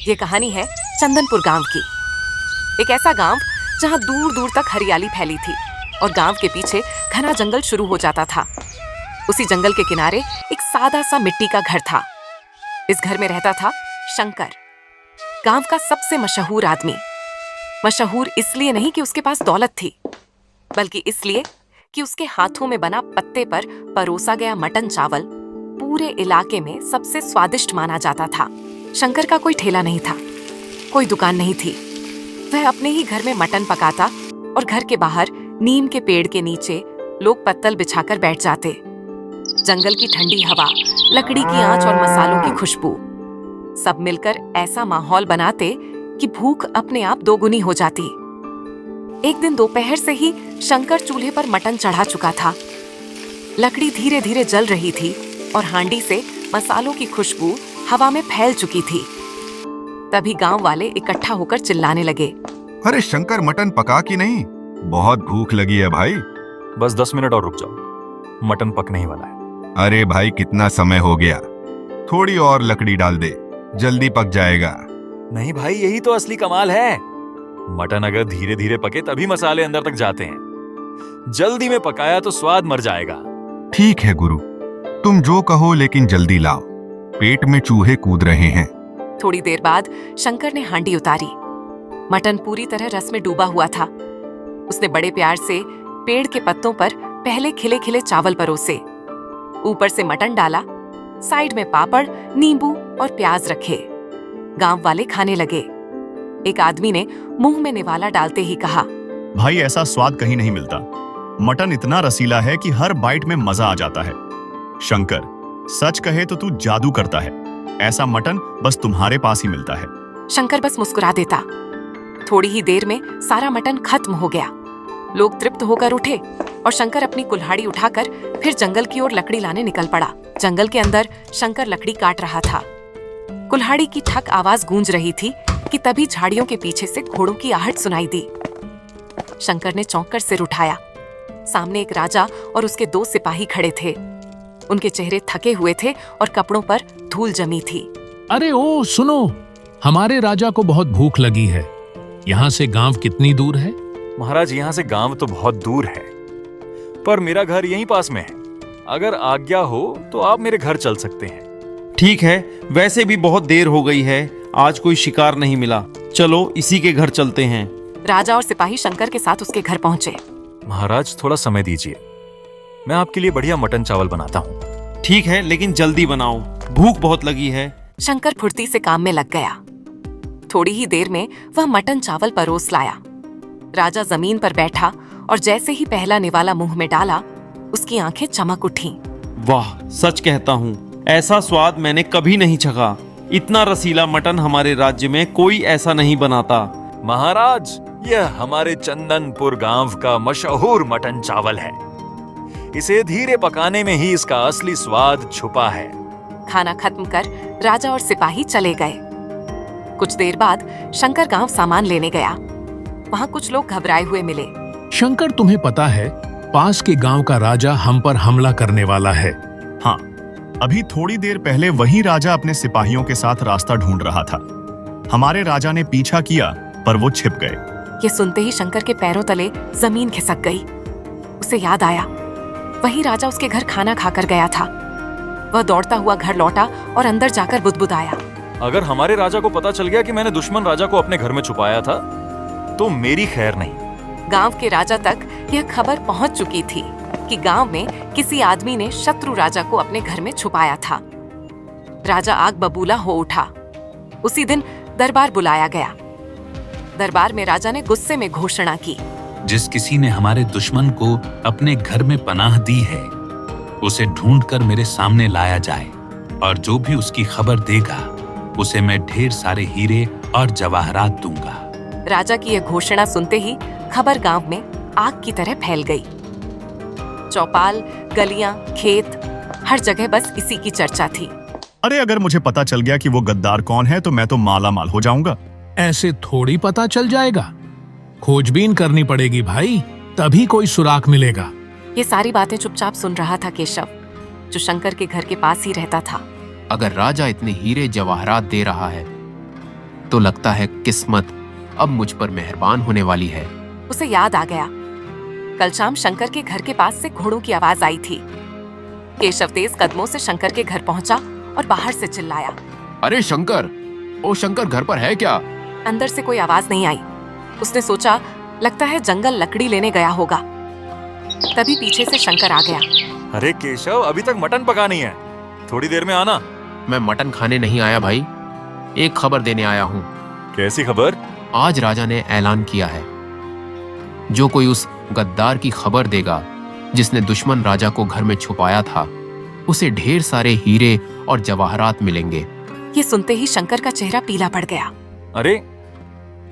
ये कहानी है चंदनपुर गांव की। एक ऐसा गांव जहां दूर दूर तक हरियाली फैली थी और गांव के पीछे घना जंगल शुरू हो जाता था। उसी जंगल के किनारे एक सादा सा मिट्टी का घर था। इस घर में रहता था शंकर, गांव का सबसे मशहूर आदमी। मशहूर इसलिए नहीं कि उसके पास दौलत थी, बल्कि इसलिए कि उसके हाथों में बना पत्ते पर परोसा गया मटन चावल पूरे इलाके में सबसे स्वादिष्ट माना जाता था। शंकर का कोई ठेला नहीं था, कोई दुकान नहीं थी। वह अपने ही घर में मटन पकाता और घर के बाहर नीम के पेड़ के नीचे लोग पत्तल बिछाकर बैठ जाते। जंगल की ठंडी हवा, लकड़ी की आंच और मसालों की खुशबू, सब मिलकर ऐसा माहौल बनाते कि भूख अपने आप दोगुनी हो जाती। एक दिन दोपहर से ही शंकर चूल्हे पर मटन चढ़ा चुका था। लकड़ी धीरे धीरे जल रही थी और हांडी से मसालों की खुशबू हवा में फैल चुकी थी। तभी गांव वाले इकट्ठा होकर चिल्लाने लगे, अरे शंकर, मटन पका कि नहीं? बहुत भूख लगी है भाई। बस 10 मिनट और रुक जाओ, मटन पकने ही वाला है। अरे भाई, कितना समय हो गया, थोड़ी और लकड़ी डाल दे, जल्दी पक जाएगा। नहीं भाई, यही तो असली कमाल है। मटन अगर धीरे धीरे पके तभी मसाले अंदर तक जाते हैं। जल्दी में पकाया तो स्वाद मर जाएगा। ठीक है गुरु, तुम जो कहो, लेकिन जल्दी लाओ, पेट में चूहे कूद रहे हैं। थोड़ी देर बाद शंकर ने हांडी उतारी। मटन पूरी तरह रस में डूबा हुआ था। उसने बड़े प्यार से पेड़ के पत्तों पर पहले खिले खिले चावल परोसे, ऊपर से मटन डाला, साइड में पापड़, नींबू और प्याज रखे। गांव वाले खाने लगे। एक आदमी ने मुंह में निवाला डालते ही कहा, भाई, ऐसा स्वाद कहीं नहीं मिलता। मटन इतना रसीला है कि हर बाइट में मजा आ जाता है। शंकर, सच कहे तो तू जादू करता है। ऐसा मटन बस तुम्हारे पास ही मिलता है। शंकर बस मुस्कुरा देता। थोड़ी ही देर में सारा मटन खत्म हो गया। लोग तृप्त होकर उठे और शंकर अपनी कुल्हाड़ी उठाकर फिर जंगल की ओर लकड़ी लाने निकल पड़ा। जंगल के अंदर शंकर लकड़ी काट रहा था। कुल्हाड़ी की ठक आवाज गूंज रही थी कि तभी झाड़ियों के पीछे से घोड़ों की आहट सुनाई दी। शंकर ने चौंक कर सिर उठाया। सामने एक राजा और उसके 2 सिपाही खड़े थे। उनके चेहरे थके हुए थे और कपड़ों पर धूल जमी थी। अरे ओ सुनो, हमारे राजा को बहुत भूख लगी है। यहाँ से गांव कितनी दूर है? महाराज, यहाँ से गांव तो बहुत दूर है, पर मेरा घर यहीं पास में है। अगर आज्ञा हो तो आप मेरे घर चल सकते हैं। ठीक है, वैसे भी बहुत देर हो गई है, आज कोई शिकार नहीं मिला। चलो इसी के घर चलते हैं। राजा और सिपाही शंकर के साथ उसके घर पहुंचे। महाराज, थोड़ा समय दीजिए, मैं आपके लिए बढ़िया मटन चावल बनाता हूँ। ठीक है, लेकिन जल्दी बनाओ, भूख बहुत लगी है। शंकर फुर्ती से काम में लग गया। थोड़ी ही देर में वह मटन चावल परोस लाया। राजा जमीन पर बैठा और जैसे ही पहला निवाला मुंह में डाला, उसकी आंखें चमक उठीं। वाह, सच कहता हूँ, ऐसा स्वाद मैंने कभी नहीं चखा। इतना रसीला मटन हमारे राज्य में कोई ऐसा नहीं बनाता। महाराज, यह हमारे चंदनपुर गांव का मशहूर मटन चावल है। इसे धीरे पकाने में ही इसका असली स्वाद छुपा है। खाना खत्म कर राजा और सिपाही चले गए। कुछ देर बाद शंकर गांव सामान लेने गया। वहां कुछ लोग घबराए हुए मिले। शंकर, तुम्हें पता है पास के गांव का राजा हम पर हमला करने वाला है। हाँ, अभी थोड़ी देर पहले वही राजा अपने सिपाहियों के साथ रास्ता ढूंढ रहा था। हमारे राजा ने पीछा किया, पर वो छिप गए। ये सुनते ही शंकर के पैरों तले जमीन खिसक गई। उसे याद आया, वही राजा उसके घर खाना खाकर गया था। वह दौड़ता हुआ घर लौटा और अंदर जाकर बुदबुदाया, अगर हमारे राजा को पता चल गया कि मैंने दुश्मन राजा को अपने घर में छुपाया था, तो मेरी खैर नहीं। गांव के राजा तक यह खबर पहुंच चुकी थी कि गांव में किसी आदमी ने शत्रु राजा को अपने घर में छुपाया था। राजा आग बबूला हो उठा। उसी दिन दरबार बुलाया गया। दरबार में राजा ने गुस्से में घोषणा की, जिस किसी ने हमारे दुश्मन को अपने घर में पनाह दी है, उसे ढूंढकर मेरे सामने लाया जाए, और जो भी उसकी खबर देगा उसे मैं ढेर सारे हीरे और जवाहरात दूंगा। राजा की यह घोषणा सुनते ही खबर गांव में आग की तरह फैल गई। चौपाल, गलियां, खेत, हर जगह बस इसी की चर्चा थी। अरे, अगर मुझे पता चल गया कि वो गद्दार कौन है तो मैं तो माला माल हो जाऊंगा। ऐसे थोड़ी पता चल जाएगा, खोजबीन करनी पड़ेगी भाई, तभी कोई सुराग मिलेगा। ये सारी बातें चुपचाप सुन रहा था केशव, जो शंकर के घर के पास ही रहता था। अगर राजा इतने हीरे जवाहरात दे रहा है तो लगता है किस्मत अब मुझ पर मेहरबान होने वाली है। उसे याद आ गया, कल शाम शंकर के घर के पास से घोड़ों की आवाज आई थी। केशव तेज कदमों से शंकर के घर पहुंचा और बाहर से चिल्लाया, अरे शंकर, ओ शंकर, घर पर है क्या? अंदर से कोई आवाज नहीं आई। उसने सोचा लगता है जंगल लकड़ी लेने गया होगा। तभी पीछे से शंकर आ गया। अरे केशव, अभी तक मटन पकानी है, थोड़ी देर में आना। मैं मटन खाने नहीं आया भाई, एक खबर देने आया हूँ। कैसी खबर? आज राजा ने ऐलान किया है, जो कोई उस गद्दार की खबर देगा जिसने दुश्मन राजा को घर में छुपाया था, उसे ढेर सारे हीरे और जवाहरात मिलेंगे। ये सुनते ही शंकर का चेहरा पीला पड़ गया। अरे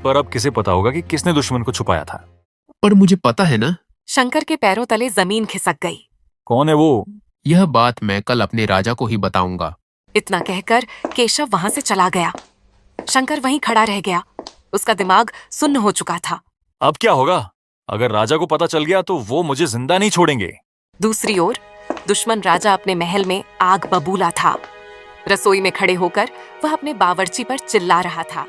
पर अब किसे पता होगा कि किसने दुश्मन को छुपाया था? पर मुझे पता है ना। शंकर के पैरों तले जमीन खिसक गई। कौन है वो? यह बात मैं कल अपने राजा को ही बताऊंगा। इतना कहकर केशव वहां से चला गया। शंकर वहीं खड़ा रह गया। उसका दिमाग सुन्न हो चुका था। अब क्या होगा? अगर राजा को पता चल गया तो वो मुझे जिंदा नहीं छोड़ेंगे। दूसरी ओर दुश्मन राजा अपने महल में आग बबूला था। रसोई में खड़े होकर वह अपने बावर्ची पर चिल्ला रहा था,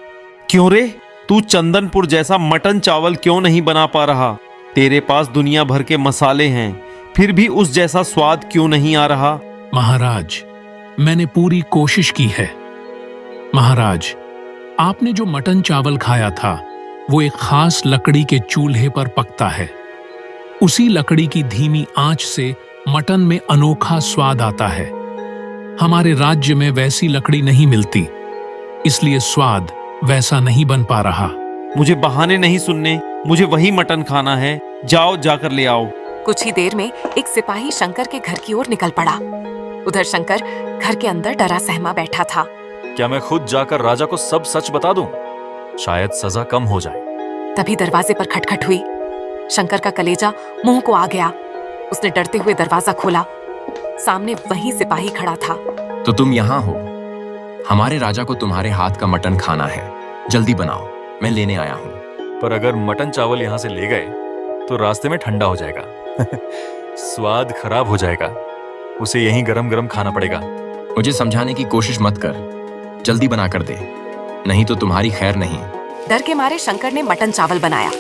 क्यों रे, तू चंदनपुर जैसा मटन चावल क्यों नहीं बना पा रहा? तेरे पास दुनिया भर के मसाले हैं, फिर भी उस जैसा स्वाद क्यों नहीं आ रहा? महाराज, मैंने पूरी कोशिश की है। महाराज, आपने जो मटन चावल खाया था वो एक खास लकड़ी के चूल्हे पर पकता है। उसी लकड़ी की धीमी आंच से मटन में अनोखा स्वाद आता है। हमारे राज्य में वैसी लकड़ी नहीं मिलती, इसलिए स्वाद वैसा नहीं बन पा रहा। मुझे बहाने नहीं सुनने, मुझे वही मटन खाना है। जाओ, जाकर ले आओ। कुछ ही देर में एक सिपाही शंकर के घर की ओर निकल पड़ा। उधर शंकर घर के अंदर डरा सहमा बैठा था। क्या मैं खुद जाकर राजा को सब सच बता दूं? शायद सजा कम हो जाए। तभी दरवाजे पर खटखट हुई। शंकर का कलेजा मुंह को आ गया। उसने डरते हुए दरवाजा खोला। सामने वही सिपाही खड़ा था। तो तुम यहाँ हो? हमारे राजा को तुम्हारे हाथ का मटन खाना है, जल्दी बनाओ, मैं लेने आया हूँ। पर अगर मटन चावल यहाँ से ले गए तो रास्ते में ठंडा हो जाएगा। स्वाद खराब हो जाएगा। उसे यहीं गरम गरम खाना पड़ेगा। मुझे समझाने की कोशिश मत कर, जल्दी बना कर दे, नहीं तो तुम्हारी खैर नहीं। डर के मारे शंकर ने मटन चावल बनाया,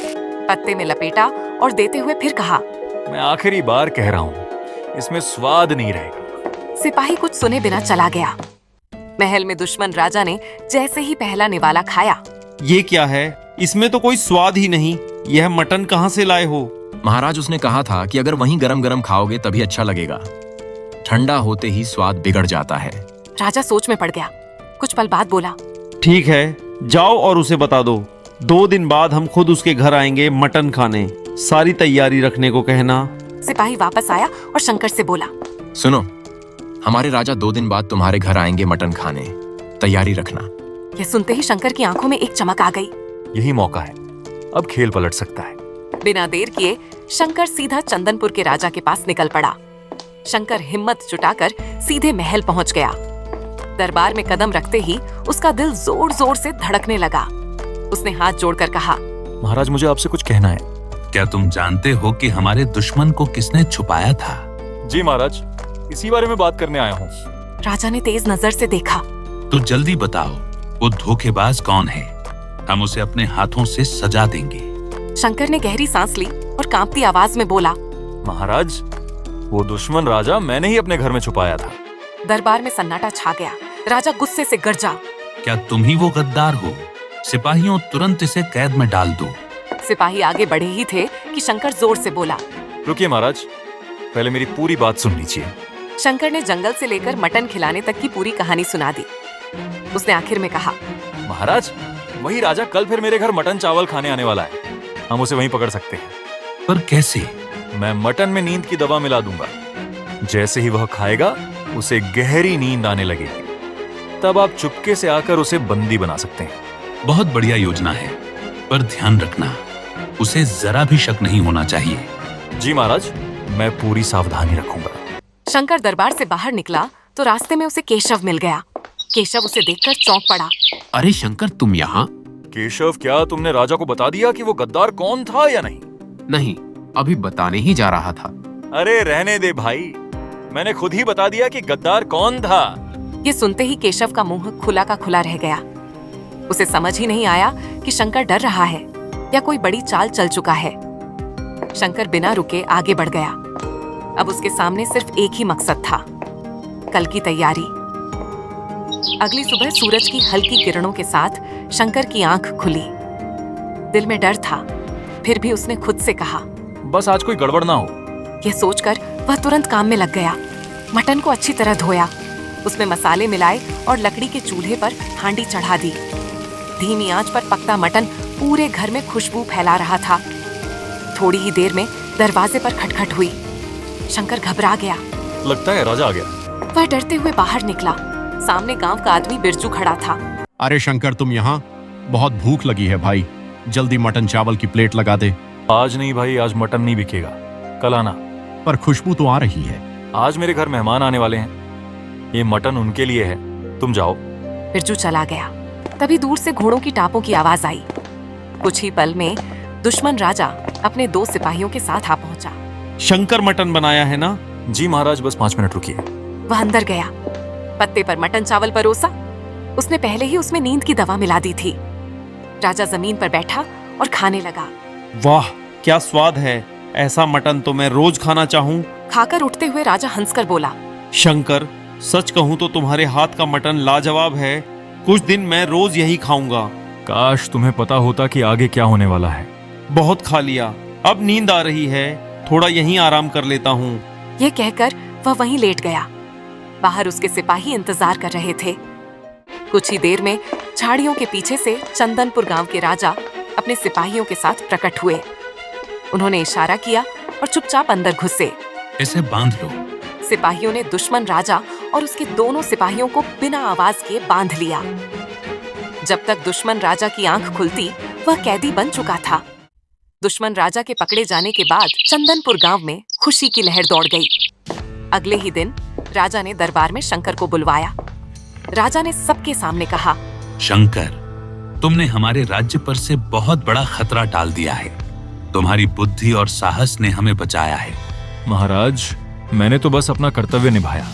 पत्ते में लपेटा और देते हुए फिर कहा, मैं आखिरी बार कह रहा हूँ, इसमें स्वाद नहीं रहेगा। सिपाही कुछ सुने बिना चला गया। महल में दुश्मन राजा ने जैसे ही पहला निवाला खाया, ये क्या है? इसमें तो कोई स्वाद ही नहीं। यह मटन कहाँ से लाए हो? महाराज, उसने कहा था कि अगर वहीं गरम गरम खाओगे तभी अच्छा लगेगा, ठंडा होते ही स्वाद बिगड़ जाता है। राजा सोच में पड़ गया। कुछ पल बाद बोला, ठीक है, जाओ और उसे बता दो, 2 दिन बाद हम खुद उसके घर आएंगे मटन खाने। सारी तैयारी रखने को कहना। सिपाही वापस आया और शंकर से बोला, सुनो, हमारे राजा 2 दिन बाद तुम्हारे घर आएंगे मटन खाने, तैयारी रखना। यह सुनते ही शंकर की आंखों में एक चमक आ गई। यही मौका है, अब खेल पलट सकता है। बिना देर किए शंकर सीधा चंदनपुर के राजा के पास निकल पड़ा। शंकर हिम्मत जुटाकर सीधे महल पहुंच गया। दरबार में कदम रखते ही उसका दिल जोर जोर से धड़कने लगा। उसने हाथ जोड़कर कहा, महाराज, मुझे आपसे कुछ कहना है। क्या तुम जानते हो कि हमारे दुश्मन को किसने छुपाया था? जी महाराज, इसी बारे में बात करने आया हूँ। राजा ने तेज नजर से देखा। तो जल्दी बताओ, वो धोखेबाज कौन है? हम उसे अपने हाथों से सजा देंगे। शंकर ने गहरी सांस ली और कांपती आवाज में बोला, महाराज, वो दुश्मन राजा मैंने ही अपने घर में छुपाया था। दरबार में सन्नाटा छा गया। राजा गुस्से से गरजा, क्या तुम ही वो गद्दार हो? सिपाहियों, तुरंत इसे कैद में डाल दो। सिपाही आगे बढ़े ही थे कि शंकर जोर से बोला, रुकिए महाराज, पहले मेरी पूरी बात सुन लीजिए। शंकर ने जंगल से लेकर मटन खिलाने तक की पूरी कहानी सुना दी। उसने आखिर में कहा, महाराज, वही राजा कल फिर मेरे घर मटन चावल खाने आने वाला है। हम उसे वहीं पकड़ सकते हैं। पर कैसे? मैं मटन में नींद की दवा मिला दूंगा। जैसे ही वह खाएगा उसे गहरी नींद आने लगेगी। तब आप चुपके से आकर उसे बंदी बना सकते हैं। बहुत बढ़िया योजना है, पर ध्यान रखना, उसे जरा भी शक नहीं होना चाहिए। जी महाराज, मैं पूरी सावधानी रखूंगा। शंकर दरबार से बाहर निकला तो रास्ते में उसे केशव मिल गया। केशव उसे देखकर चौंक पड़ा। अरे शंकर, तुम यहाँ? केशव, क्या तुमने राजा को बता दिया कि वो गद्दार कौन था या नहीं? नहीं, अभी बताने ही जा रहा था। अरे रहने दे भाई, मैंने खुद ही बता दिया कि गद्दार कौन था। ये सुनते ही केशव का मुंह खुला का खुला रह गया। उसे समझ ही नहीं आया कि शंकर डर रहा है या कोई बड़ी चाल चल चुका है। शंकर बिना रुके आगे बढ़ गया। अब उसके सामने सिर्फ एक ही मकसद था, कल की तैयारी। अगली सुबह सूरज की हल्की किरणों के साथ शंकर की आंख खुली। दिल में डर था, फिर भी उसने खुद से कहा, बस आज कोई गड़बड़ ना हो। यह सोचकर वह तुरंत काम में लग गया। मटन को अच्छी तरह धोया, उसमें मसाले मिलाए और लकड़ी के चूल्हे पर हांडी चढ़ा दी। धीमी आंच पर पकता मटन पूरे घर में खुशबू फैला रहा था। थोड़ी ही देर में दरवाजे पर खटखट हुई। शंकर घबरा गया। लगता है राजा आ गया। वह डरते हुए बाहर निकला। सामने गांव का आदमी बिरजू खड़ा था। अरे शंकर, तुम यहाँ? बहुत भूख लगी है भाई, जल्दी मटन चावल की प्लेट लगा दे। आज नहीं भाई, आज मटन नहीं बिकेगा, कल आना। पर खुशबू तो आ रही है। आज मेरे घर मेहमान आने वाले हैं, ये मटन उनके लिए है, तुम जाओ। बिरजू चला गया। तभी दूर से घोड़ों की टापों की आवाज आई। कुछ ही पल में दुश्मन राजा अपने 2 सिपाहियों के साथ आ पहुंचा। शंकर मटन बनाया है ना? जी महाराज, बस 5 मिनट रुकिए। वह अंदर गया, पत्ते पर मटन चावल परोसा। उसने पहले ही उसमें नींद की दवा मिला दी थी। राजा जमीन पर बैठा और खाने लगा। वाह, क्या स्वाद है! ऐसा मटन तो मैं रोज खाना चाहूँ। खाकर उठते हुए राजा हंसकर बोला, शंकर, सच कहूँ तो तुम्हारे हाथ का मटन लाजवाब है। कुछ दिन मैं रोज यही खाऊंगा। काश तुम्हें पता होता कि आगे क्या होने वाला है। बहुत खा लिया, अब नींद आ रही है, थोड़ा यहीं आराम कर लेता हूँ। यह कहकर वह वहीं लेट गया। बाहर उसके सिपाही इंतजार कर रहे थे। कुछ ही देर में झाड़ियों के पीछे से चंदनपुर गांव के राजा अपने सिपाहियों के साथ प्रकट हुए। उन्होंने इशारा किया और चुपचाप अंदर घुसे। इसे बांध लो। सिपाहियों ने दुश्मन राजा और उसके दोनों सिपाहियों को बिना आवाज किए बांध लिया। जब तक दुश्मन राजा की आंख खुलती, वह कैदी बन चुका था। दुश्मन राजा के पकड़े जाने के बाद चंदनपुर गांव में खुशी की लहर दौड़ गई। अगले ही दिन राजा ने दरबार में शंकर को बुलवाया। राजा ने सबके सामने कहा, शंकर, तुमने हमारे राज्य पर से बहुत बड़ा खतरा टाल दिया है। तुम्हारी बुद्धि और साहस ने हमें बचाया है। महाराज, मैंने तो बस अपना कर्तव्य निभाया।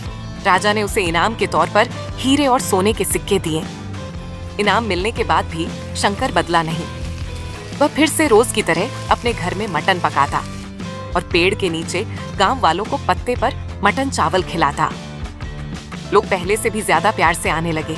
राजा ने उसे इनाम के तौर पर हीरे और सोने के सिक्के दिए। इनाम मिलने के बाद भी शंकर बदला नहीं। वह फिर से रोज की तरह अपने घर में मटन पकाता और पेड़ के नीचे गांव वालों को पत्ते पर मटन चावल खिलाता। लोग पहले से भी ज्यादा प्यार से आने लगे।